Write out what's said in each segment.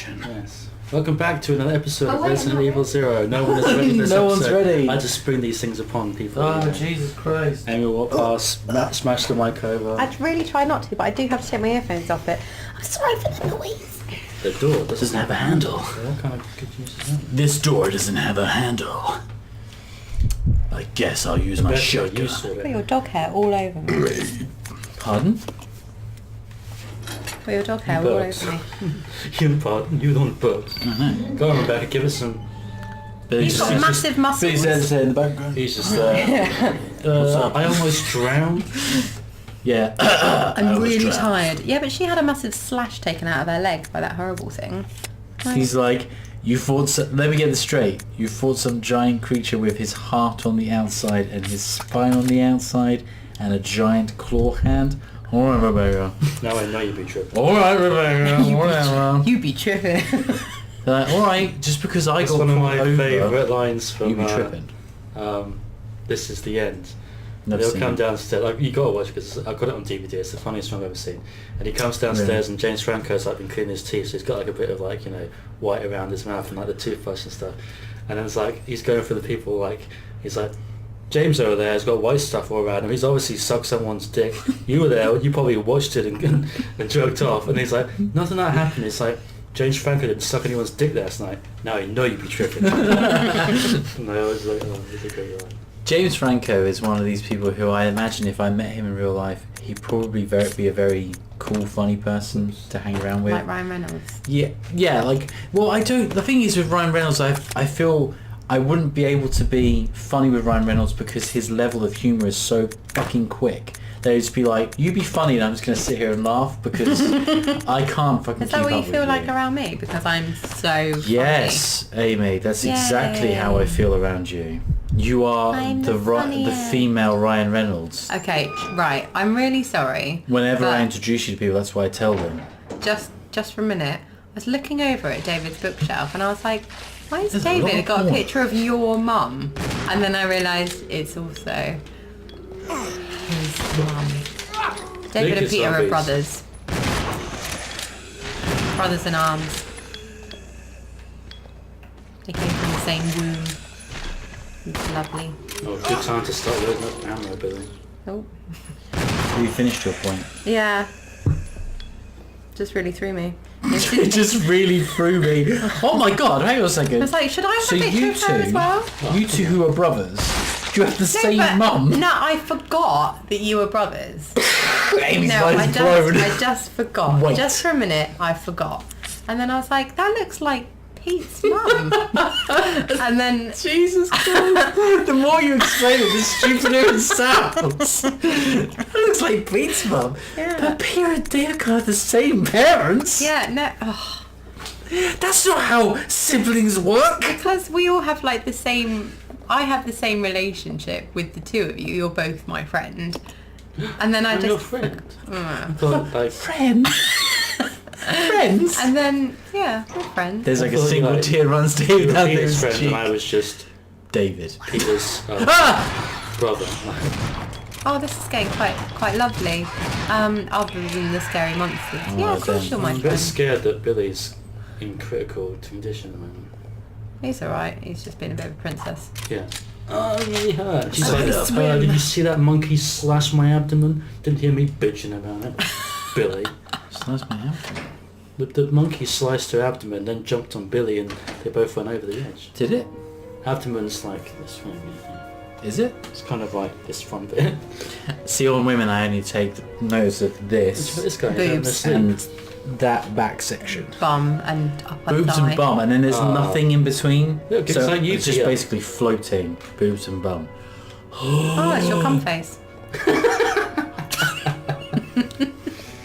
attention. Yes. Welcome back to another episode of Resident Evil 0. No one is ready for this No episode. one's ready. I just spring these things upon people. Oh, Jesus Christ. Amy will walk past, smash the mic over. I'd really try not to, but I do have to take my earphones off it. I'm sorry for the noise. The door Doesn't have a handle. What kind of good use is that? This door doesn't have a handle. I guess I'll use my shotgun. Put your dog hair all over me. Pardon? Put your dog hair all over me. You pardon? You don't bug. Go on, Rebecca, give us some... He's got massive muscles. Billy's in the background. He's just there. I almost drowned. Yeah. I'm really tired. Yeah, but she had a massive slash taken out of her leg by that horrible thing. He's like, you fought some... Let me get this straight. You fought some giant creature with his heart on the outside and his spine on the outside and a giant claw hand. Alright, Rebecca. Now I know you'd be tripping. Alright, Rebecca. Whatever. You be tripping. Alright, just because I That's got one of my over, favourite lines from... you be tripping. This is the end. Never They'll seen come it. downstairs. Like, you gotta watch it because I got it on DVD. It's the funniest film I've ever seen. And he comes downstairs and James Franco's like been cleaning his teeth, so he's got like a bit of like, you know, white around his mouth and like the toothbrush and stuff. And then it's like he's going for the people, like he's like, James over there has got white stuff all around him. He's obviously sucked someone's dick. You were there. You probably watched it and jerked off. And he's like, nothing that happened. It's like James Franco didn't suck anyone's dick last night. Now you know you'd be tripping. And I always like, oh, it's a good line. James Franco is one of these people who I imagine if I met him in real life, he'd probably be a very cool, funny person to hang around with. Like Ryan Reynolds. Yeah, like, well, I don't, the thing is with Ryan Reynolds, I feel I wouldn't be able to be funny with Ryan Reynolds because his level of humour is so fucking quick. They'd just be like, you be funny and I'm just going to sit here and laugh because I can't fucking Is that keep what you up feel with like around me? Because I'm so Yes, Amy, that's Yay. exactly how I feel around you. You are I'm the funniest. female Ryan Reynolds. funny. Okay, right. I'm really sorry. Whenever but I introduce you to people, that's what I tell them. Just for a minute, I was looking over at David's bookshelf and I was like, why has There's a lot David of got a porn. picture of your mum? And then I realised it's also his mum. David and Naked Peter are zombies. brothers. Brothers in arms. They came from the same womb. It's lovely. Oh, good time to start loading up ammo, Billy. Oh. You finished your point. Yeah. Just really threw me. It just really threw me. Oh my god, hang on a second. I was like, should I have So a picture you of her as two, well? you two who are brothers, do you have the same but- mum? No, I forgot that you were brothers. Amy's No, mind's blown. I just forgot. Wait. Just for a minute, I forgot. And then I was like, that looks like Pete's mum. And then... Jesus Christ. The more you explain it, the stupider it sounds. It looks like Pete's mum. Yeah. But Peter and Danica are the same parents. Yeah, no... Oh, That's not how siblings work. because we all have like the same... I have the same relationship with the two of you. You're both my friend. And then I I'm your just... friend. Mm. I thought, like, Friends. Friends. And then, yeah, we're friends. There's like I a thought, single like, tear runs you David were down Peter's his friend cheek. and I was just David. Peter's Ah! brother. Oh, this is getting quite lovely. Other than the scary monsters. Yeah, of course then. you're my I'm a bit friend. scared that Billy's in critical condition at the moment. He's alright. He's just been a bit of a princess. Yeah. Oh, it really hurt. She's I like, wanna swim. did you see that monkey slash my abdomen? Didn't hear me bitching about it. Billy. Slice my abdomen. The monkey sliced her abdomen, then jumped on Billy, and they both went over the edge. Did it? Abdomen's like this one. Is it? It's kind of like this front bit. See, on women, I only take notice of this This guy Boobs. and that back section. Bum and upper Boobs thigh. and bum, and then there's Oh. nothing in between. Look, it's so like you it's just two. basically floating, boobs and bum. Oh, it's your cum face.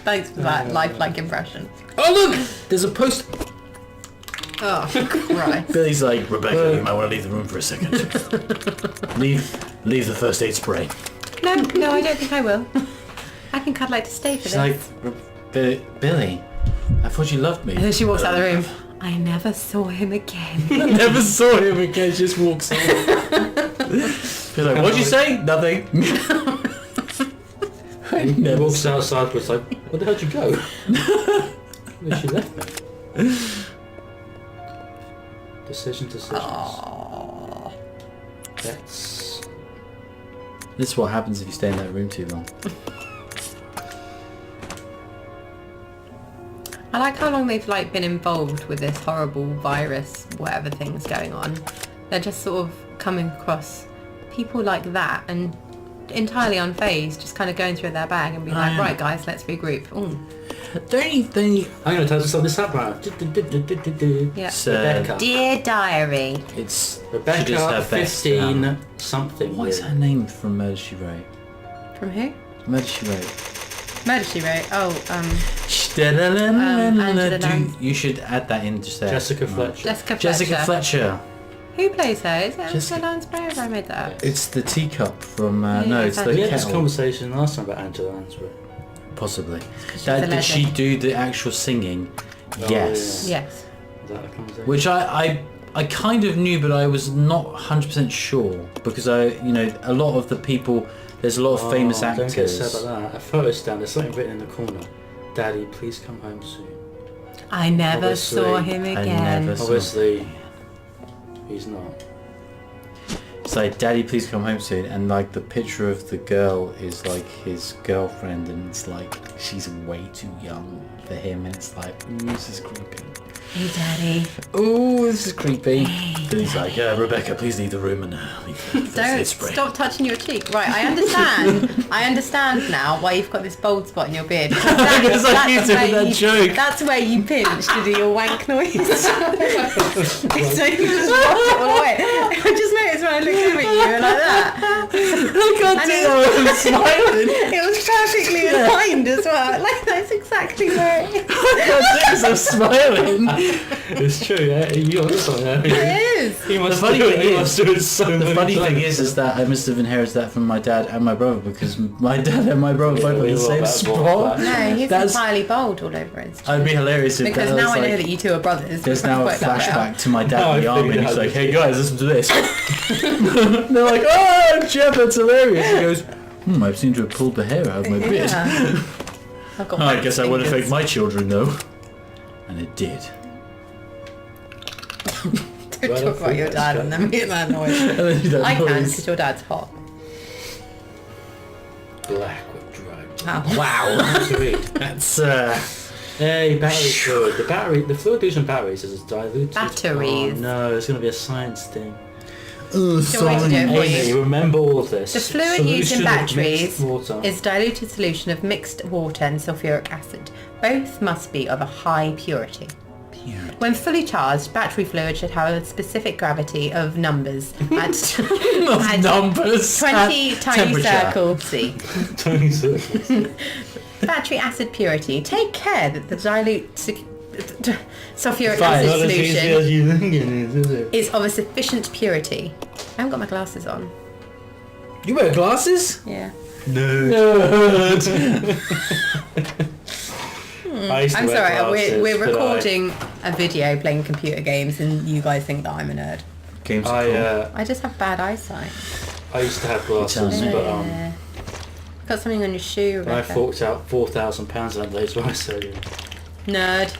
Thanks for that lifelike impression. Oh look! There's a post. Oh, Christ. Billy's like, Rebecca, you might want to leave the room for a second. leave the first aid spray. No, I don't think I will. I think I'd like to stay for She's this. like, Billy, I thought you loved me. And then she walks out of the room. I never saw him again. Never saw him again. She just walks off. He's like, what'd you say? Nothing. I He never walks outside, was like, where the hell did you go? Where she left me. Decisions. Oh. That's... This is what happens if you stay in that room too long. I like how long they've like been involved with this horrible virus, whatever thing's going on. They're just sort of coming across people like that and entirely unfazed, just kind of going through their bag and be like, yeah. right guys, let's regroup. Ooh. Don't you think I'm going to tell you something this up now. Yeah. Rebecca. Dear diary. it's Rebecca, she does her best, 15 something. what is her name from Murder She Wrote? From who? Murder She Wrote. Murder She Wrote. Oh, You should add that in just there. Jessica Fletcher. Jessica Fletcher. Who plays her? Is it Angela Jessica- Lansbury or have I made that up? It's the teacup from no, yeah, it's the thank We you. had this kettle. conversation last time about Angela Lansbury. Possibly. a Did she legend. do the actual singing? Yes. yeah. Yes. Is that a conversation? Which I kind of knew, but I was not 100% sure because a lot of the people, there's a lot of famous actors. Don't get sad about that. A photo's down. There's something written in the corner. Daddy, please come home soon. I never Obviously, saw him I again. never- Obviously, he's not. It's like, Daddy, please come home soon. And like the picture of the girl is like his girlfriend, and it's like she's way too young for him, and it's like, ooh, this is creepy. Hey daddy. Ooh, this is creepy. Then he's like, Rebecca, please leave the room and leave the first Don't aid spray. stop touching your cheek. Right, I understand now why you've got this bald spot in your beard. Because I keep doing that joke. That's where you pinch to do your wank noise. So you just wash it all away. I just noticed when I looked over at you and like that. I can't do that when I'm smiling. It was perfectly aligned as well. Like that's exactly where it is. I can't do this, I'm smiling. It's true, yeah. You understand that? It is. He must The funny do it. thing He is- must do it so The many funny thing times. is that I must have inherited that from my dad and my brother, because my dad and my brother both we have the love same that bald spot. patch. No, he's That's- entirely bald all over his I'd be hilarious if because that now was I know like, that you two are brothers. there's now a Worked that way out. flashback to my dad No, in the I army, figured and he's out like, this. hey guys, listen to this. They're like, oh, Jeff, that's hilarious. He goes, I seem to have pulled the hair out of my beard. Yeah. I've got I wax guess I would have fingers. faked my children though. And it did. Don't Right talk off about your the dad bat. and then make that noise. And then you don't I can notice. because your dad's hot. Black with drugs. Oh. Wow. To read. That's Hey, battery fluid. The fluid used in batteries is diluted. Batteries. Oh no, it's going to be a science thing. Do you want me to do it for Amy, you? remember all of this. The fluid used in Solution of batteries mixed water. is diluted solution of mixed water and sulfuric acid. Both must be of a high purity. When fully charged, battery fluid should have a specific gravity of numbers at, at numbers. 20 tiny Temperature. circle C. Tiny circles. Battery acid purity. Take care that the dilute sulfuric Fine. acid Not as easy solution as you think it is it? is of a sufficient purity. I haven't got my glasses on. You wear glasses? Yeah. No. I used to I'm wear sorry, glasses, we're but recording a video playing computer games and you guys think that I'm a nerd. Games are cool. I just have bad eyesight. I used to have glasses, Yeah. but Got something on your shoe, I Rebecca. forked out £4,000 that day, so I said it Nerd.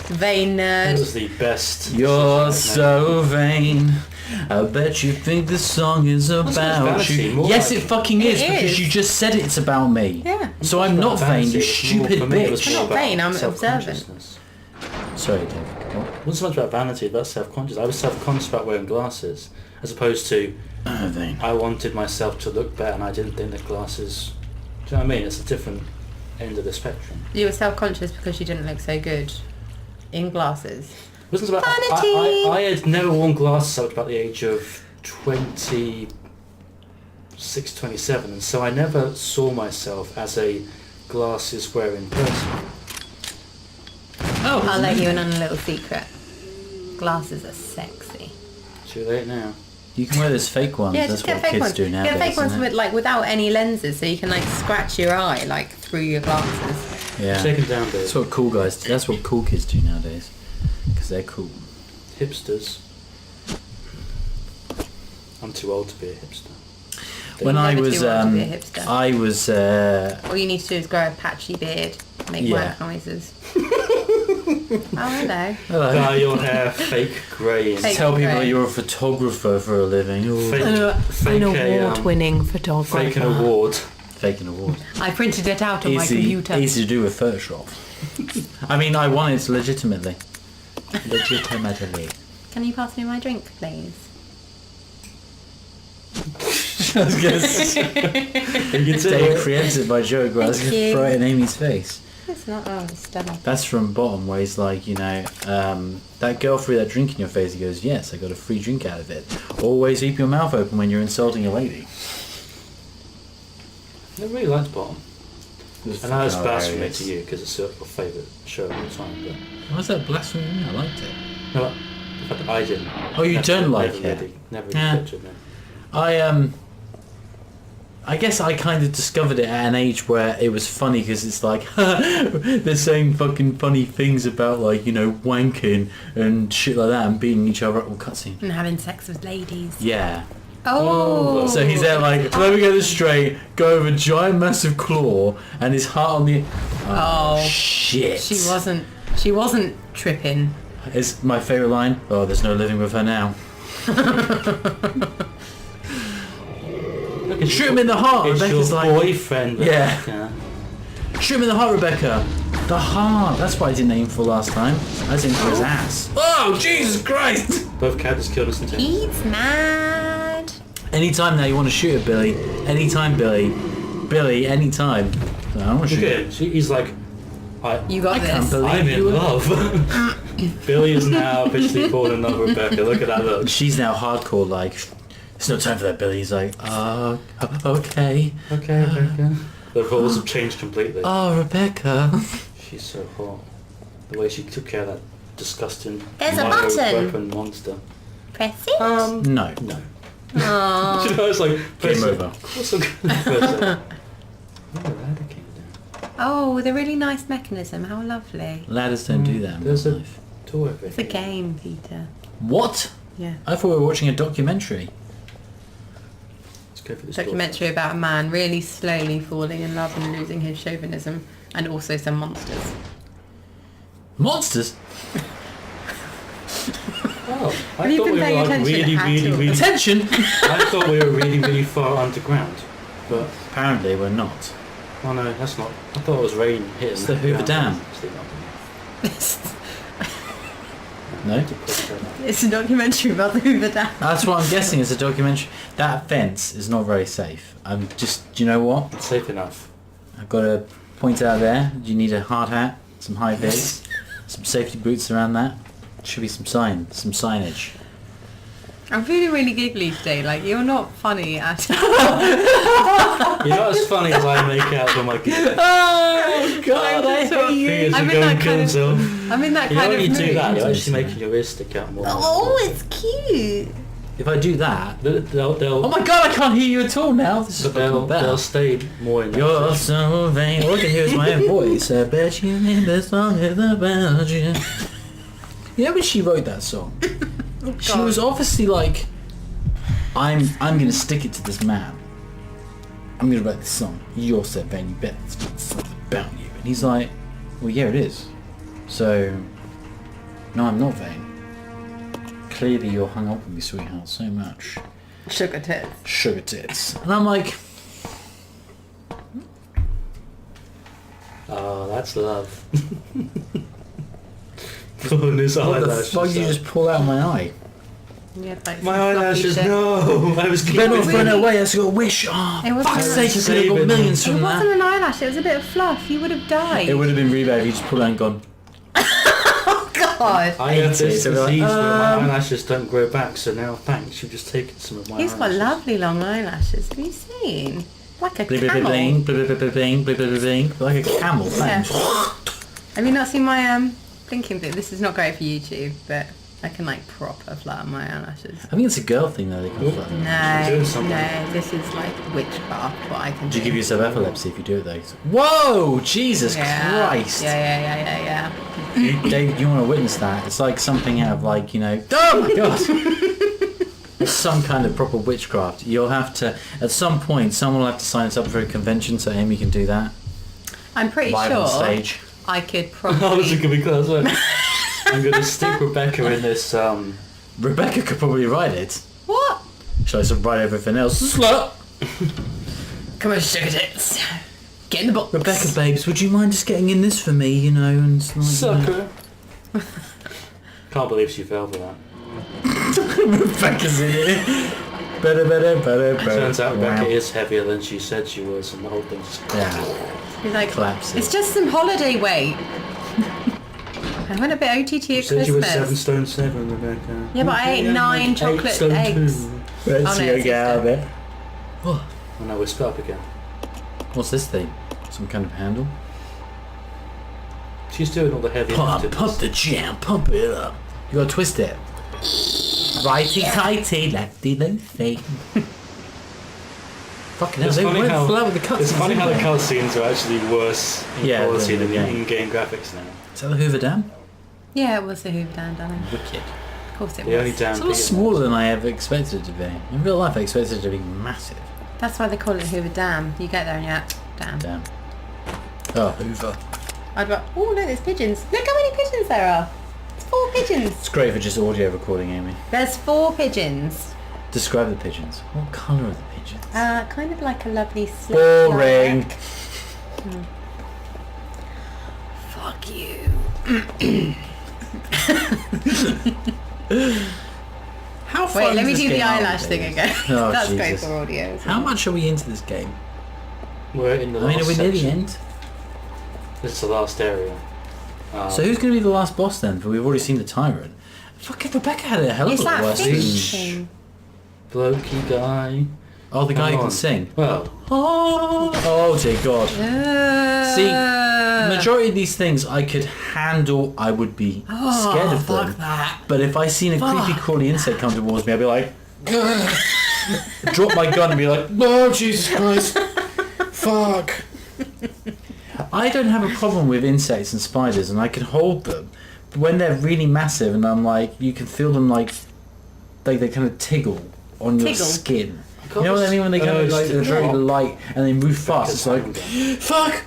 Vain nerd. was the best. You're decision so vain. I bet you think the song is about vanity, you. more Yes, like- it fucking is, It because is. you just said it's about me. Yeah. So I'm not vain, Vanity, you it's more- stupid for me, it was bitch. more I'm not about vain, I'm self-consciousness. Sorry, David. What? It wasn't so much about vanity, about self-conscious. I was self-conscious about wearing glasses, as opposed to Vain. I wanted myself to look better, and I didn't think that glasses. Do you know what I mean? It's a different end of the spectrum. You were self-conscious because you didn't look so good in glasses. It wasn't about. Vanity! I had never worn glasses up to about the age of 26, 27, and so I never saw myself as a glasses-wearing person. Oh, I'll let you in on a little secret. Glasses are sexy. Too late now. You can wear those fake ones. Yeah, That's just get what fake kids ones. do nowadays. Get fake ones isn't it? with without any lenses, so you can like scratch your eye like through your glasses. Yeah. Take them down, Dave. That's what cool guys do. That's what cool kids do nowadays. Because they're cool. Hipsters. I'm too old to be a hipster. When I never was, too old to be a hipster. I was, All you need to do is grow a patchy beard, make Yeah. wank noises. hello. Hello. Dye your hair fake grey. And Fake Tell people grey. you're a photographer for a living. Ooh. fake award-winning photographer. fake an award. Fake an award. I printed it out on my computer. Easy to do with Photoshop. I mean, I won it legitimately. Legitimately. Can you pass me my drink, please? I was going to say, Dave preempted my joke, but I was Thank going to you. throw it in Amy's face. It's not. Oh, it's Stella. That's from Bottom, where he's like, that girl threw that drink in your face. He goes, yes, I got a free drink out of it. Always keep your mouth open when you're insulting a lady. I really liked Bottom. It I know it's fucking blasphemy hilarious. to you because it's your favourite show of all time, but Why is that blasphemy? I liked it. no, the fact that I didn't. Oh, you don't like never it? Really, never Yeah. really pictured me. I guess I kind of discovered it at an age where it was funny because it's like they're saying fucking funny things about like wanking and shit like that and beating each other up on cutscene. And having sex with ladies. Yeah. Oh. So he's there like, let me get this straight. Go with a giant massive claw and his heart on the. Oh. Shit. She wasn't tripping. It's my favourite line. Oh, there's no living with her now. Shoot him in the heart. It's Rebecca's your like, boyfriend. Yeah. Rebecca. shoot him in the heart, Rebecca. The heart. That's what I didn't aim for last time. I was aiming for his ass. Oh, Jesus Christ! Both characters killed us in 10. He's mad. Anytime now you want to shoot at Billy. Anytime, Billy. Billy, anytime. I don't want to Look shoot at him. He's like, You got I can't this. believe I'm you in were- love. Billy is now officially fallen in love with Rebecca. Look at that look. She's now hardcore like, there's no time for that, Billy. He's like, okay. Okay, Rebecca. The roles have changed completely. Oh, Rebecca. She's so hot. The way she took care of that disgusting There's a micro button. weapon monster. Press it. No. No. Aww. You know, it's like Game over. What's a Oh, that came down. Oh, with a really nice mechanism. How lovely. Ladders don't do that in There's real a life. door over It's a here. game, Peter. What? Yeah. I thought we were watching a documentary. Let's go for this door. Documentary about a man really slowly falling in love and losing his chauvinism, and also some monsters. Monsters? Oh, I Have you thought been we were paying like attention really, at really, all? really. Attention! I thought we were really, really far underground, but Apparently we're not. oh no, that's not. I thought it was rain hitting. It's the Hoover ground. Dam. It's not. No? It's a documentary about the Hoover Dam. That's what I'm guessing. It's a documentary. That fence is not very safe. I'm just, do you know what? It's safe enough. I've got to point out there. You need a hard hat, some high vis, some safety boots around that. Should be some signage. I'm feeling really giggly today. Like, you're not funny at all. You're not as funny as I make out when my kid. Oh God, I so- hate you. Fingers I'm are in going that to kill kind of- himself. I'm in that You know kind when of you mood. do that, you're Mood. actually making your ears stick out more. Oh, it's cute. If I do that, They'll oh my God, I can't hear you at all now. This is but they'll fucking bad. they'll stay more in You're your so vain. All I can hear is my own voice. I bet you think the song is about you. You know when she wrote that song? She was obviously like, I'm gonna stick it to this man. I'm gonna write this song. You're so vain, you bet it's something about you. And he's like, well yeah it is. So, no I'm not vain. Clearly you're hung up with me, sweetheart, so much. Sugar tits. Sugar tits. And I'm like, Oh, that's love. Pulling his what the eyelashes fuck did you out. just pull out of my eye? Yeah, like My some fluffy eyelashes, shit. no! I was You better not keeping throw them. it away, that's got a wish. Oh, It wasn't fuck's an sake, you could have Saving got them. millions It from wasn't that. an eyelash, it was a bit of fluff. You would have died. It would have been really bad if you just pulled out and gone, Oh, God. I have this So we're like, disease where my eyelashes don't grow back, so now thanks, you've just taken some of my He's got eyelashes. lovely long eyelashes. Have you seen? Like a bling, bling, camel. bling, bling, bling, bling, bling, bling, bling, like a camel, Yeah. thanks. Have you not seen my blinking thing? This is not great for YouTube, but I can like proper flatten my eyelashes. I think it's a girl thing though, they can't flatten. No, doing something. no, this is like witchcraft. What I can Do do. you give yourself epilepsy if you do it though? Whoa, Jesus Yeah. Christ. Yeah. David, you want to witness that? It's like something out of like, oh my God. It's some kind of proper witchcraft. You'll have to, at some point, someone will have to sign us up for a convention so Amy can do that. I'm pretty Live sure on stage. I could I was probably. looking because I'm going to stick Rebecca in this. Rebecca could probably ride it. What? Shall I ride everything else? Slut! Come on, sugar tits. Get in the box. Rebecca, babes, would you mind just getting in this for me, you know, and like Sucker. Can't believe she fell for that. Rebecca's in it. Better. Turns out Rebecca is heavier than she said she was, and the whole thing's Yeah. He's like, Collapses. it's just some holiday weight. I went a bit OTT at You said you were Christmas. 7 stone 7, Rebecca. Yeah, but I ate 9 chocolate eggs. Let's Oh, no, go it's get out of Easter. it. Oh, Oh no, we're split up again. what's this thing? Some kind of handle? She's doing all the heavy Pump the jam, pump it up. You gotta twist it. Righty tighty, lefty loosey. Fucking hell, It's they funny went how- flat with the cutscenes. It's funny how the didn't cutscenes are actually worse in Yeah, quality than than the the in-game graphics now. they? Is that the Hoover Dam? Yeah, it was the Hoover Dam, darling. Wicked. Of course it The only was. damn It's a lot smaller than I ever expected it to be. In real life, I expected it to be massive. That's why they call it Hoover Dam. You get there and you're like, damn. Damn. Oh, Hoover. I'd be like, oh look, there's pigeons. Look how many pigeons there are. It's 4 pigeons. It's great for just audio recording, Amy. There's 4 pigeons. Describe the pigeons. What colour are the pigeons? Kind of like a lovely slip. Boring. Fuck you. How far Wait, let into me this do the game are we, eyelash thing babes? again. Oh, That's great Jesus. for audio. How much are we into this game? We're in the I mean, last are we near the section. end? It's the last area. So who's going to be the last boss then? But we've already seen the Tyrant. Fucking Rebecca had a hell of It's a lot that worse fish thing. thing. blokey guy? Oh, the guy who Come can on. sing. Well, Oh dear God. See, Uh, majority of these things I could handle. I would be scared of them. fuck that. But if I seen a creepy crawly insect come towards me, I'd be like, drop my gun and be like, oh Jesus Christ, fuck. I don't have a problem with insects and spiders, and I can hold them. But when they're really massive, and I'm like, you can feel them like they kind of tiggle on your Tiggle? skin. You know what I mean? When they go like they're very light and they move fast, it's like, fuck.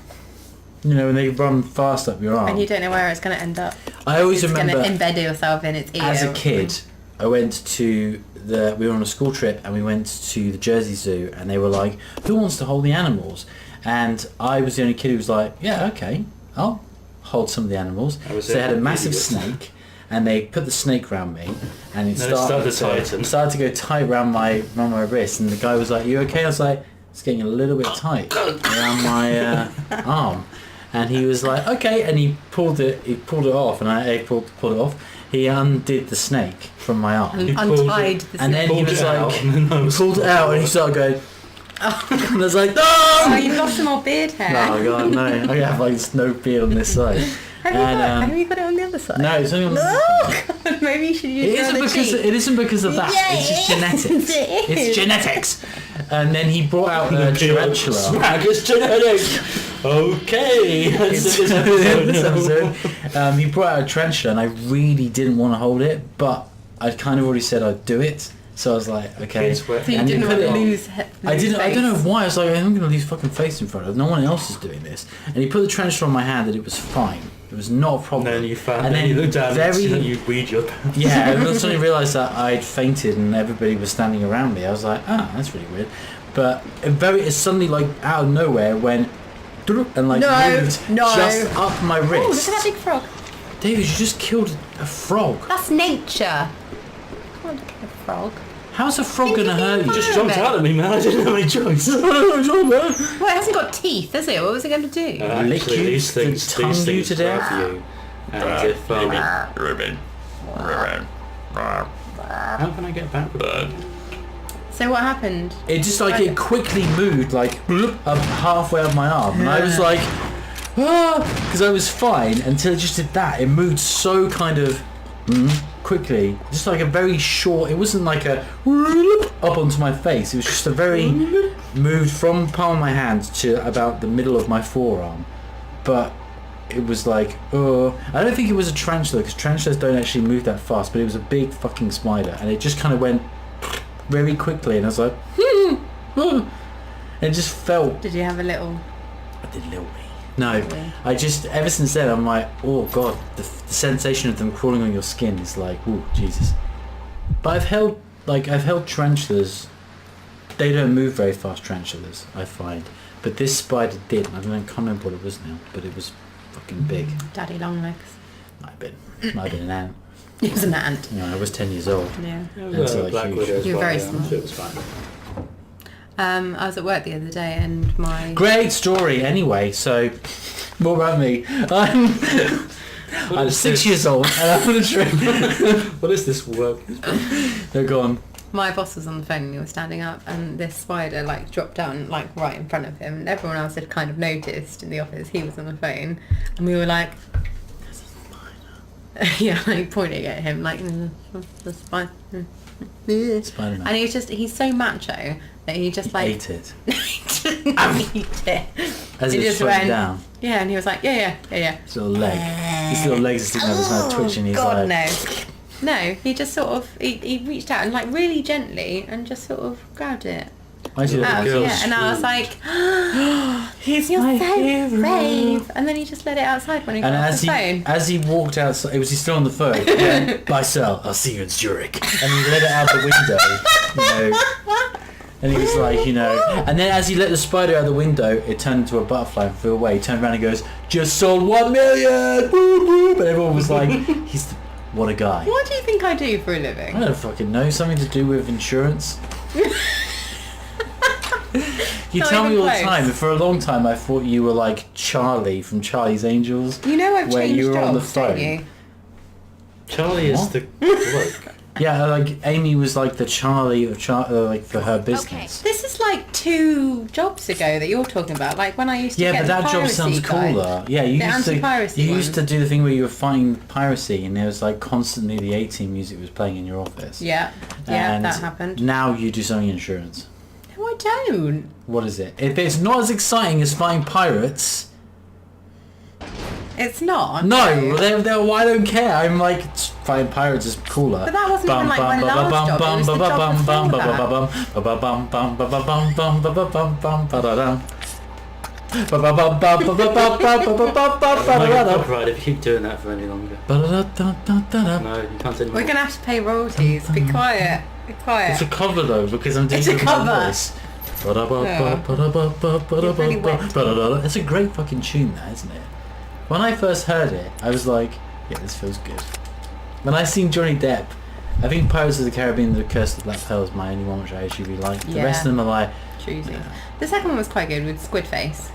You know, when they run fast up your arm. And you don't know where it's going to end up. I always It's going remember to embed yourself in its ear. as a kid, I went to we were on a school trip and we went to the Jersey Zoo, and they were like, who wants to hold the animals? And I was the only kid who was like, yeah, okay, I'll hold some of the animals. So they had a massive snake, and they put the snake round me, and it started to go tight around my wrist, and the guy was like, you okay? I was like, it's getting a little bit tight around my arm. And he was like, okay, and he pulled it off, and I pulled it off. He undid the snake from my arm. Untied the And then snake. he was like, he pulled it out, and he started going, and I was like, no! Oh, you've lost some more beard hair. No, God, no. I have like no beard on this side. Have you got it on the other side? No, it's only on the Oh, God, maybe you should use it on the cheek. it isn't because of that. Yeah, It's just it genetics. is. It It's is. genetics. And then he brought out a tarantula. Smack, it's genetics. Okay. This episode. He brought out a tarantula, and I really didn't want to hold it, but I'd kind of already said I'd do it. So I was like, okay. Kids were- So you And didn't you want put to it on. lose I didn't. I face. don't know why. I was like, I'm going to lose fucking face in front of. No one else is doing this. And he put the tarantula on my hand, and it was fine. It was not a problem. And then you found, And then you looked down and you weed your pants. Yeah, and then suddenly realised that I'd fainted and everybody was standing around me. I was like, that's really weird. But it suddenly, like, out of nowhere went and like moved just up my wrist. Oh, look at that big frog. David, you just killed a frog. That's nature. Come on, look at the frog. How's a frog going to hurt you? Just jumped out at me, man. I didn't have any choice. Well, it hasn't got teeth, has it? What was it going to do? Lick Actually, you, these things tongue you to death. grab you. And if, how can I get back with that? So what happened? It just like it quickly moved like up halfway up my arm, and I was like, because I was fine until it just did that. It moved so kind of quickly, just like a very short. It wasn't like a up onto my face. It was just a very moved from palm of my hand to about the middle of my forearm, but. It was like, I don't think it was a tarantula, because tarantulas don't actually move that fast, but it was a big fucking spider, and it just kind of went very quickly, and I was like, and it just felt. Did you have a little? I did a little wee. No, I just, ever since then, I'm like, oh god, the sensation of them crawling on your skin is like, oh Jesus. But I've held tarantulas. They don't move very fast, tarantulas, I find. But this spider did. I can't remember what it was now, but it was fucking big. Daddy long legs. Might have been an ant. It was an ant. You know, I was 10 years old. Yeah. It was Ants are, Black huge. Widow as You're well, very yeah. small. It was fine. I was at work the other day and my... Great story, anyway, so, more about me. I'm 6 years old and I'm on a trip. What is this work? They're gone. My boss was on the phone and he was standing up and this spider like dropped down like right in front of him and everyone else had kind of noticed in the office he was on the phone and we were like, there's a spider. Yeah, like pointing at him like, the spider. Spider-Man. And he's so macho that he just like... Ate it. Eat it. As He it was just floating went, down. Yeah, and he was like, yeah. His little leg. His little legs are sticking out, his mouth twitching. He's God, like... no. No, he just sort of, he reached out and like really gently and just sort of grabbed it. I see that. Girl Yeah, and I was like, He's you're my so hero. brave. And then he just let it outside when he got And off the phone. as he walked outside, was he still on the phone? Yeah. Bye, sir. I'll see you in Zurich. And he let it out the window, you know. And he was like, you know. And then as he let the spider out the window, it turned into a butterfly and flew away. He turned around and goes, just sold 1 million! Woo, woo. But everyone was like, what a guy. What do you think I do for a living? I don't fucking know. Something to do with insurance. You Not tell me even all the close. time. And for a long time, I thought you were like Charlie from Charlie's Angels. You know I've where changed you were on the jobs, don't phone. you? Charlie is What? the bloke. Yeah, like Amy was like the Charlie of like for her business. This is like 2 jobs ago that you're talking about. Like when I used to Yeah, get but the that job piracy sounds guy. cooler. Yeah, you The used to anti-piracy you used to one. do the thing where you were fighting piracy, and there was like constantly the A-Team music was playing in your office. Yeah, And that happened. Now you do something insurance. No, I don't. What is it? If it's not as exciting as fighting pirates. It's not. No, I don't care. I'm like, fighting pirates is cooler. But that wasn't even like my last job, it was the job Copyright if you keep doing that for any longer. No, you can't say We're going to have to pay royalties. Be quiet. Be quiet. It's a cover though, because I'm doing It's a it with my cover. voice. really wet. It's a great fucking tune, that, isn't it? When I first heard it, I was like, yeah, this feels good. When I seen Johnny Depp, I think Pirates of the Caribbean: The Curse of the Black Pearl is my only one which I actually really like. The Yeah. rest of them are like, Choosy. Yeah. The second one was quite good with Squid Face.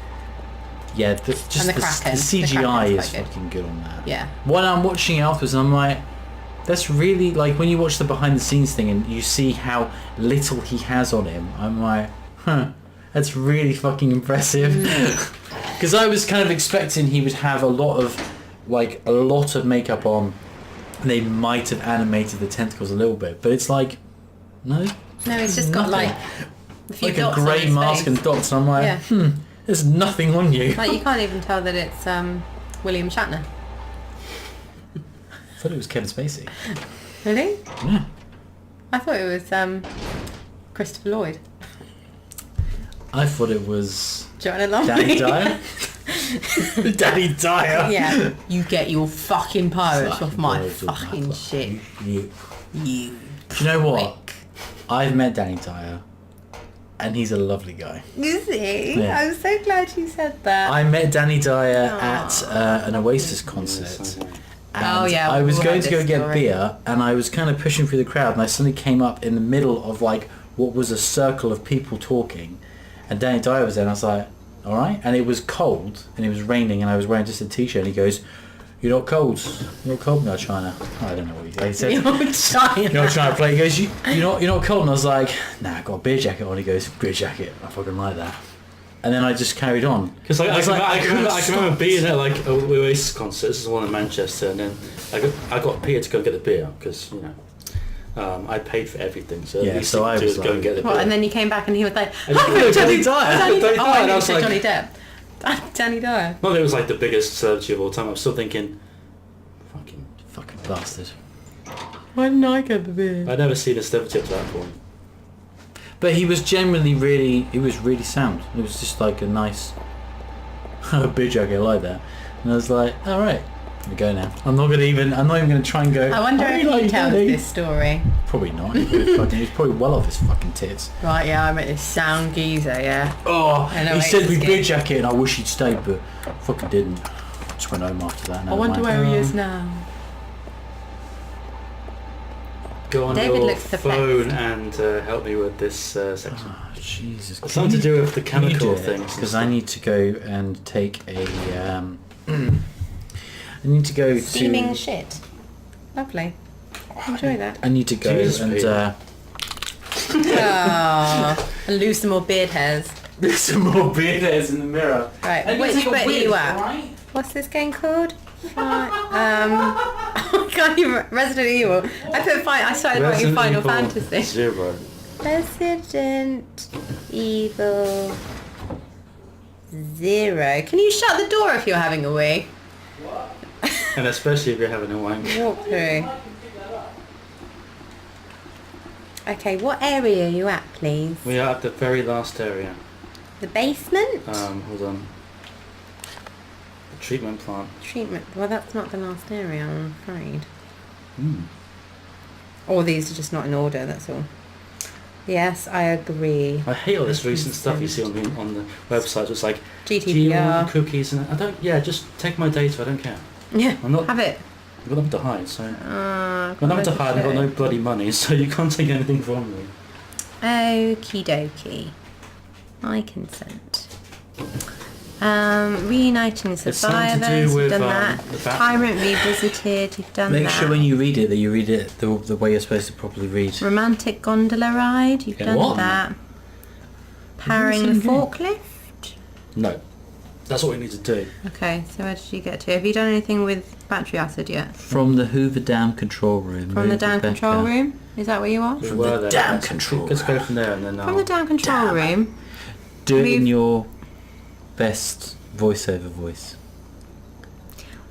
yeah, just And the the Kraken. The CGI Kraken's is quite good. fucking good on that. Yeah. When I'm watching it afterwards, I'm like, that's really, like, when you watch the behind the scenes thing and you see how little he has on him, I'm like, that's really fucking impressive. Because I was kind of expecting he would have a lot of makeup on. They might have animated the tentacles a little bit, but it's like, no. No, it's just got like a few Like a dots on grey his mask face. and dots, and I'm like, Yeah. there's nothing on you. Like you can't even tell that it's William Shatner. I thought it was Kevin Spacey. Really? Yeah. I thought it was Christopher Lloyd. I thought it was Joanna Lumley. Danny Dyer. Danny Dyer. Yeah. You get your fucking pirates Fucking off my pirates off my fucking fucking- shit. You. You. Do you know what? prick. I've met Danny Dyer, and he's a lovely guy. Is he? Yeah. I'm so glad you said that. I met Danny Dyer Aw. at an Oasis concert. And Oh, yeah, I was we've going heard to go this get story. beer, and I was kind of pushing through the crowd, and I suddenly came up in the middle of like what was a circle of people talking, and Danny Dyer was there, and I was like, all right. And it was cold, and it was raining, and I was wearing just a t-shirt, and he goes, "You're not cold. You're not cold now, China." I don't know what he said. You're China. You're not trying to play. He goes, you're not cold. And I was like, nah, I got a beer jacket on. He goes, beer jacket. I fucking like that. And then I just carried on. Because like, I can remember stop. being at like a Oasis concert. This is one in Manchester, and then I got Peter to go get the beer because I paid for everything. So Yeah, the least so thing I to do was is go and like- get the beer. What, and then you came back and he was like, I just- "Oh, Danny Dyer." Danny Danny Dyer. Oh, Dyer, I and I knew was you said like- Johnny Depp. Danny Dyer. Not that it was like the biggest celebrity of all time. I'm still thinking, Fucking bastard. Why didn't I get the beer? I'd never seen a celebrity up to that point. But he was generally really, he was really sound. It was just like a nice... a beer jacket, I like that. And I was like, all right, we go now. I'm not even gonna try and go. I wonder if he tells this story. Probably not. He's probably well off his fucking tits. Right, yeah, I met this sound geezer, yeah. Oh, I know he it's said we scary. beer jacket, and I wish he'd stayed, but fucking didn't. Just went home after that. I wonder where he is now. Go on David your looks perplexed. phone and help me with this section. Oh, Jesus. It's something to do with the chemical things. Because I need to go and take a. I need to go Steaming to. shit. Lovely. Enjoy that. I need to go Jesus, and. Peter. Oh, and lose some more beard hairs. There's some more beard hairs in the mirror. Right, And which take a bit are whiz, you at? alright? What's this game called? I can't even. Resident Evil. I put I started writing Resident Final Evil Fantasy. 0. Resident Evil 0. Can you shut the door if you're having a wee? And especially if you're having a wank. Walk through. Okay, what area are you at, please? We are at the very last area. The basement? Hold on. The treatment plant. Treatment. Well, that's not the last area, I'm afraid. Hmm. All these are just not in order, that's all. Yes, I agree. I hate all this recent stuff you see on the websites. It's like, do you GDPR. want cookies? And I don't. Yeah, just take my data. I don't care. Yeah, I'm not- have it. I've got nothing to hide, so. Uh, I've got nothing to hide. I've got no bloody money, so you can't take anything from me. Okie dokie. I consent. Reuniting something to survivors, do you've with, done that. the bat- Tyrant revisited, you've done Make that. sure when you read it that you read it the way you're supposed to properly read. Romantic gondola ride, you've Yeah, done what? that. Powering the Isn't it the same forklift. No. That's what we need to do. Okay, so where did you get to? Have you done anything with battery acid yet? From the Hoover Dam control room. From the move dam Rebecca. control room? Is that where you are? We From were the there. damn Let's- control Let's go from there and then From the dam control room? Do it in Move- your best voiceover voice.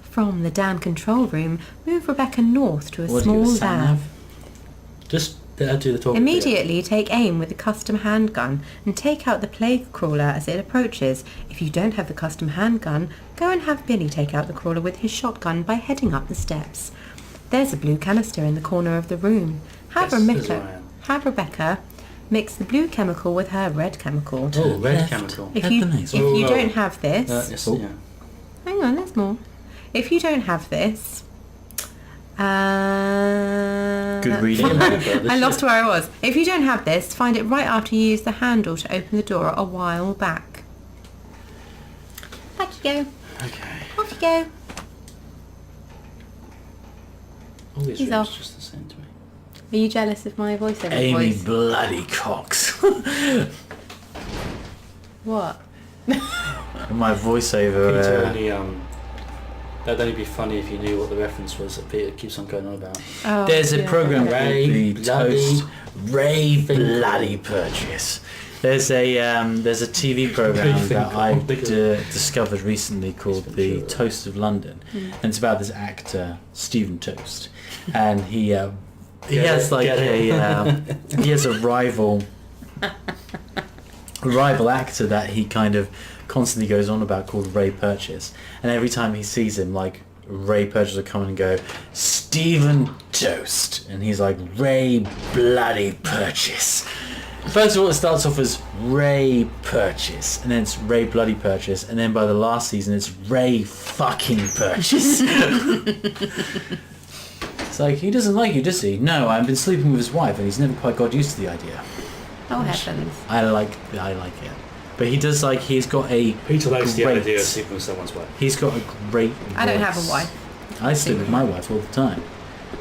From the dam control room, move Rebecca north to a What do you small do, a sat van. nav? Just do the talk. Immediately take aim with the custom handgun and take out the plague crawler as it approaches. If you don't have the custom handgun, go and have Billy take out the crawler with his shotgun by heading up the steps. There's a blue canister in the corner of the room. Yes, there's Ryan. Have Rebecca mix the blue chemical with her red chemical. Oh, red Left. chemical. If Have you the nice if one. you Oh, don't have this, Yes, Oh. yeah. hang on, there's more. If you don't have this, Good reading. I lost where I was. If you don't have this, find it right after you use the handle to open the door a while back. Back you go. Okay. Off you go. All these He's rooms off. just the same to me. Are you jealous of my voiceover Amy voice? bloody Cox. What? My voiceover. Peter only, that'd only be funny if you knew what the reference was that Peter keeps on going on about. Oh, There's a yeah. program called Ray the Bloody Toast Ray Finkel. Bloody Purchase. There's a TV program Ray that Finkel. I discovered recently called The Toast of London, and it's about this actor Stephen Toast, and he has like he has a rival actor that he kind of constantly goes on about called Ray Purchase, and every time he sees him, like Ray Purchase will come and go, Stephen Toast, and he's like, Ray Bloody Purchase. First of all, it starts off as Ray Purchase, and then it's Ray Bloody Purchase, and then by the last season it's Ray fucking Purchase. It's like, he doesn't like you, does he? No, I've been sleeping with his wife and he's never quite got used to the idea. Oh heavens. I like it. But he does like, he's got a Peter likes the great- idea of sleeping with someone's wife. He's got a great I don't have voice. a wife. I sleep with my wife all the time.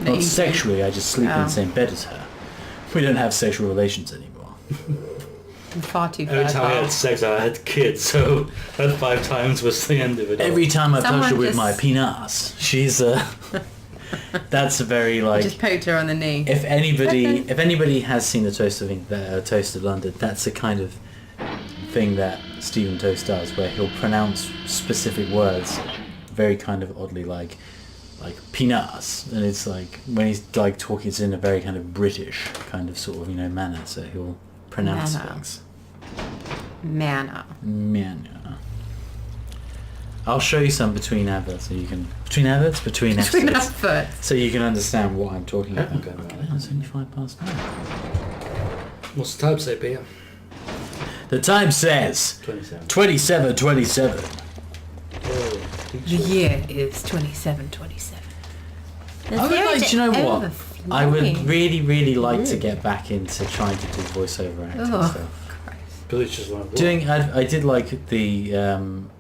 No, you Not do. sexually, I just sleep in Oh. the same bed as her. We don't have sexual relations anymore. I'm far too Every time I fertile. had sex, I had kids, so that 5 times was the end of it. Every time I touch Someone her with just- my penis, she's that's a very like. Just poked her on the knee. If anybody has seen the Toast of London, that's the kind of thing that Stephen Toast does, where he'll pronounce specific words very kind of oddly, like penis, and it's like when he's like talking, it's in a very kind of British kind of sort of manner. So he'll pronounce Manner. things. Manner. Manner. I'll show you some between adverts, so you can between Between episodes, adverts. so you can understand what I'm talking Yeah, about. okay, right. Yeah, it's only 5 past 9. What's the time say, Peter? The time says 27. 27:27. Oh, The year is 2727. I would like, do you know what? I would really like to get back into trying to do voiceover acting Oh, stuff. Christ. Billy's just one. I did like the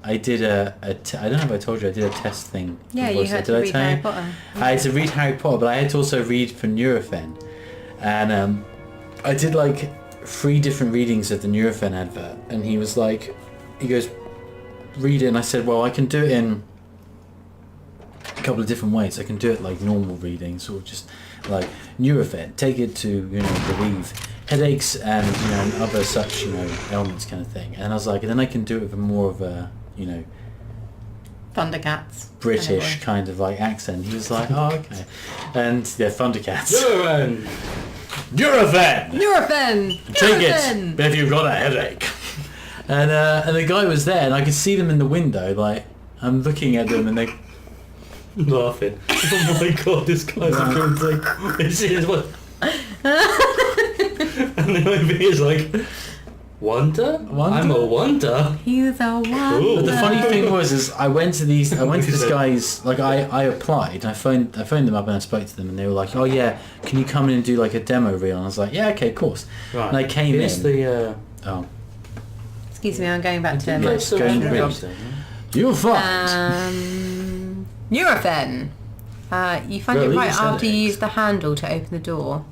I did I don't know if I told you I did a test thing. for Yeah, you voiceover. had to Did I read tell Harry you? Potter. I had to read Harry Potter, but I had to also read for Nurofen, and I did like 3 different readings of the Nurofen advert, and he was like, he goes, read it, and I said, well, I can do it in a couple of different ways. I can do it like normal reading, sort of just like Nurofen, take it to, you know, relieve headaches and, you know, and other such, you know, ailments kind of thing. And I was like, and then I can do it with more of a, you know, Thundercats. British kind of like accent. He was like, oh, okay. And yeah, Thundercats. Nurofen! Nurofen! Take it if you've got a headache. And the guy was there, and I could see them in the window. Like, I'm looking at them, and they laughing. Oh my god, this guy's a lunatic. It's his what? And then over here's like, wonder? I'm a wonder. He's a wonder. But the funny thing was, I went to this guy's, like, I applied, I phoned them up and I spoke to them, and they were like, oh yeah, can you come in and do like a demo reel? And I was like, yeah, okay, of course. Right. And I came in. Oh. Excuse me, I'm going back to Yeah, my it's going job. really. You'll find. Nurofen. You find it Relieve right after you headaches. use the handle to open the door.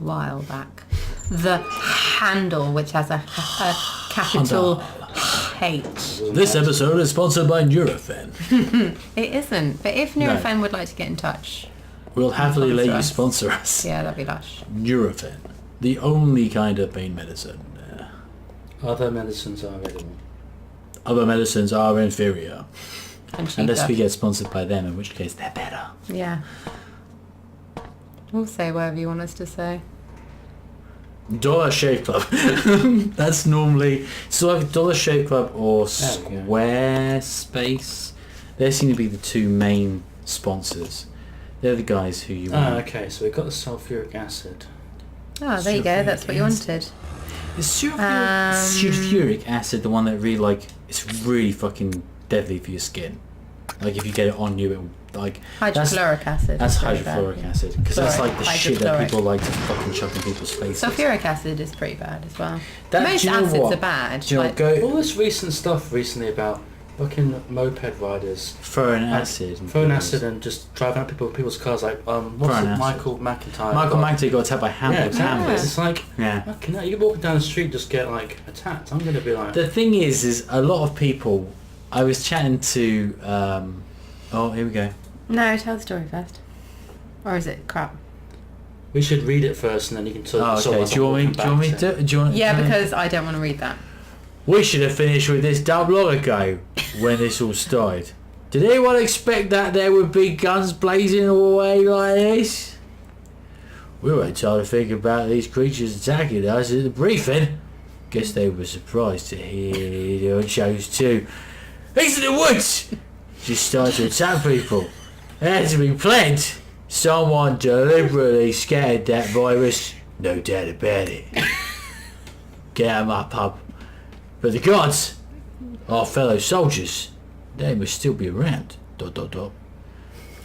A while back. The handle, which has a capital H. This episode is sponsored by Nurofen. It isn't. But if No. Nurofen would like to get in touch, We'll happily let you Sponsor us. sponsor us. yeah, that'd be lush. Nurofen, the only kind of pain medicine. Other medicines are available. Other medicines are inferior. And cheaper. Unless we get sponsored by them, in which case they're better. Yeah. We'll say whatever you want us to say. Dollar Shave Club. That's normally... So like Dollar Shave Club or Squarespace. They seem to be the 2 main sponsors. They're the guys who you want. Okay, so we've got the sulfuric acid. Oh, there you go. That's what you wanted. Is sulfuric acid the one that really, like, it's really fucking deadly for your skin? Like, if you get it on you, it will, like... Hydrochloric acid. That's is very bad, hydrochloric yeah. acid. Because that's Sorry, like the shit that hydrochloric. people like to fucking chuck in people's faces. Sulfuric acid is pretty bad as well. That- Most do you know acids what? are bad. Do you know, like- All this recent stuff recently about fucking moped riders throwing acid. and throwing things. acid and just driving up people's cars like what's Throwing it, acid. Michael McIntyre. Michael got- McIntyre got attacked by Yeah, Hamlet. exactly. Yeah. It's like Yeah. fucking hell, you walking down the street just get like attacked. I'm gonna be like The thing is a lot of people... I was chatting to... oh, here we go. No, tell the story first. Or is it crap? we should read it first and then you can talk. Oh, okay. Do you want me to... Do you want, Yeah, because I don't want to read that. We should have finished with this double long ago when this all started. Did anyone expect that there would be guns blazing away like this? We weren't trying to think about these creatures attacking us at the briefing. Guess they were surprised to hear they chose to. He's in the woods! Just started to attack people. It had to be planned. Someone deliberately scattered that virus. No doubt about it. Get out of my pub. But the gods, our fellow soldiers, they must still be around. ... Well,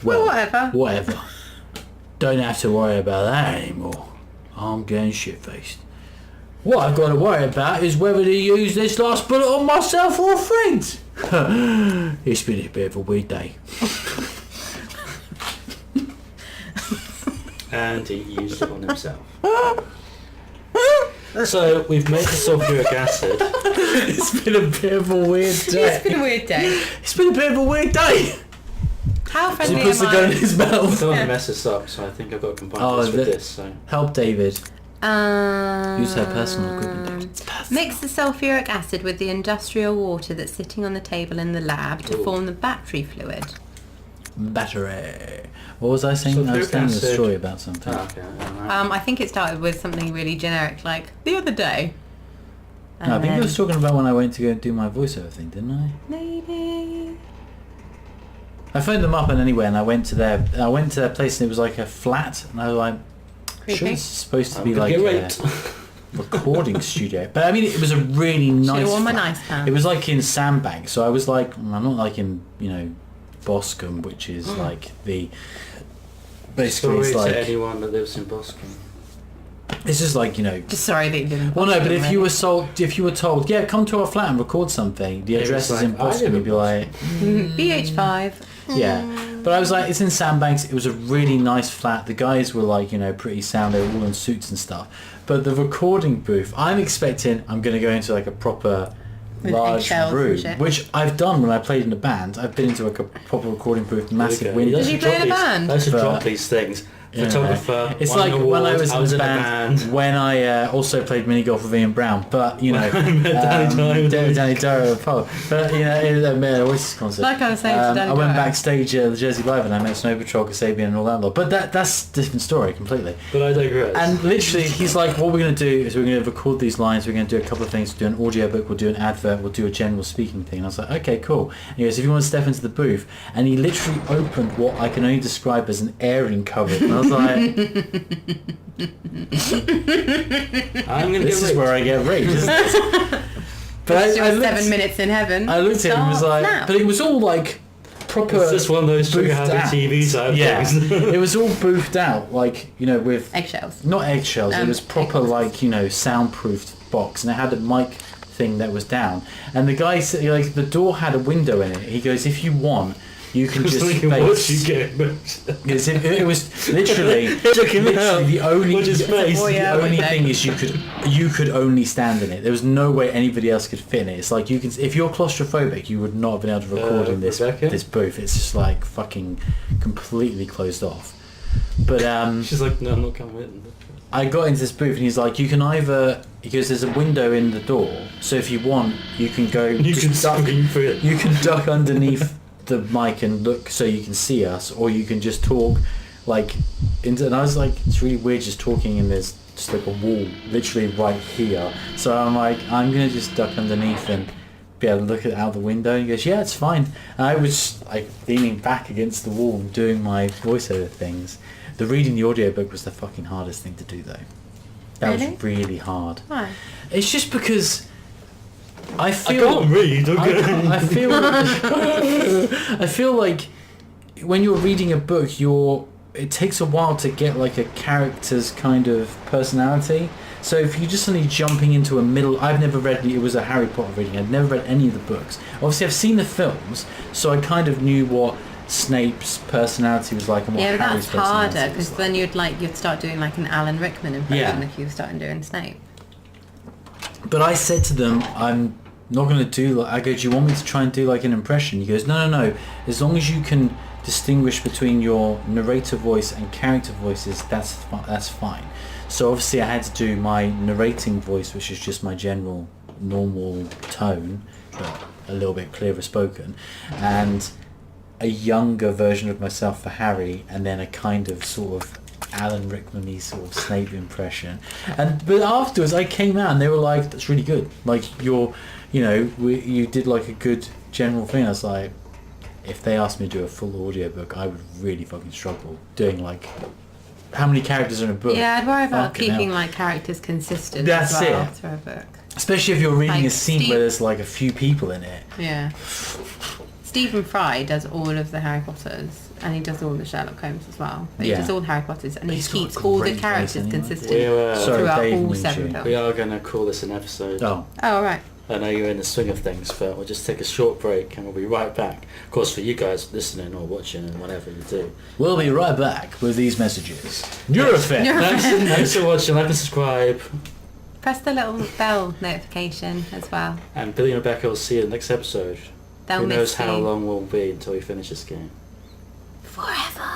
Well, whatever. whatever. Don't have to worry about that anymore. I'm getting shit-faced. What I've got to worry about is whether to use this last bullet on myself or a friend. It's been a bit of a weird day. And he used it on himself. So we've made the sulfuric acid. It's been a bit of a weird day. It's been a weird day. It's been a bit of a weird day. How So friendly he puts the am gun in I? his mouth. Don't want to mess this up, so I think I've got to combine Oh, this with the- this. So Help David. Use her personal equipment. Mix the sulfuric acid with the industrial water that's sitting on the table in the lab to Ooh. form the battery fluid. Battery. What was I saying? I was Sulfuric telling a acid. story about something. okay. Alright. I think it started with something really generic, like the other day. No, I think I then- was talking about when I went to go and do my voiceover thing, didn't I? Maybe. I phoned them up and anyway, and I went to their place, and it was like a flat, and I was like, sure, it's supposed to be like a recording studio, but I mean, it was a really nice. It was like in Sandbank, so I was like, I'm not like in Boscombe, which is like the basically it's like to anyone that lives in Boscombe. It's just like Just sorry that you didn't. Well, no, but if you were told, yeah, come to our flat and record something, the address is in Boscombe, you'd be like, BH5. Yeah, but I was like, it's in Sandbanks. It was a really nice flat. The guys were like, pretty sound. They were all in suits and stuff. But the recording booth, I'm going to go into like a proper With large room, which I've done when I played in a band. I've been into like a proper recording booth, massive windows. Did you play in a band? I used to drop these things. Photographer. It's like when I was in a band. When I also played mini golf with Ian Brown, but Danny Dyer Apollo. But Oasis concert. Like I was saying to Danny I went Dyer. backstage at the Jersey Live and I met Snow Patrol, Kasabian and all that lot. But that's a different story completely. But I digress. And literally, he's like, what we're going to do is we're going to record these lines. We're going to do a couple of things. We'll do an audio book. We'll do an advert. We'll do a general speaking thing. And I was like, okay, cool. And he goes, if you want to step into the booth, and he literally opened what I can only describe as an airing cupboard. And I was like. This is where I get raped, isn't it? But I looked, 7 minutes in heaven. I looked at him and was like, but it was all like proper. It's just one of those trigger-happy TV type things. It was all boofed out, like with eggshells. Not eggshells. It was proper, like soundproofed box, and it had a mic thing that was down. And the guy said, like, the door had a window in it. He goes, if you want. You can just face. It was literally the only thing is you could only stand in it. There was no way anybody else could fit in it. It's like you can, if you're claustrophobic, you would not have been able to record in this booth. It's just like fucking completely closed off. But she's like, no, I'm not coming in. I got into this booth and he's like, you can either, because there's a window in the door, so if you want, you can go. You can scream through it. You can duck underneath the mic and look so you can see us, or you can just talk and I was like, it's really weird just talking and there's just like a wall literally right here, so I'm like, I'm gonna just duck underneath and be able to look out the window. And he goes, yeah, it's fine. And I was like leaning back against the wall doing my voiceover things. Reading the audiobook was the fucking hardest thing to do though. That was really hard. Why? It's just because I can't read. Okay. I feel like when you're reading a book, it takes a while to get like a character's kind of personality. So if you're just suddenly jumping into I've never read. It was a Harry Potter reading. I'd never read any of the books. Obviously, I've seen the films, so I kind of knew what Snape's personality was like and what Harry's personality was like. Yeah, but that's harder because then you'd start doing like an Alan Rickman impression if you were starting doing Snape. But I said to them, I'm not going to do. I go, do you want me to try and do like an impression? He goes, no. As long as you can distinguish between your narrator voice and character voices, that's fine. So obviously I had to do my narrating voice, which is just my general normal tone, but a little bit clearer spoken, and a younger version of myself for Harry, and then a kind of sort of Alan Rickman-y sort of Snape impression. But afterwards I came out and they were like, that's really good. Like you did like a good general thing. I was like, if they asked me to do a full audiobook, I would really fucking struggle doing like, how many characters are in a book? Yeah, I'd worry about keeping like characters consistent. That's as well it. Through a book. Especially if you're reading like a scene where there's like a few people in it. Yeah. Stephen Fry does all of the Harry Potters, and he does all the Sherlock Holmes as well. But he does all the Harry Potters, and he keeps all the characters consistent throughout all 7 films. We are going to call this an episode. Oh, right. I know you're in the swing of things, but we'll just take a short break and we'll be right back. Of course, for you guys listening or watching and whatever you do. We'll be right back with these messages. Eurofan! Thanks for watching. Like and subscribe. Press the little bell notification as well. And Billy and Rebecca will see you in the next episode. They'll Who knows miss how you. long we'll be until we finish this game. Forever.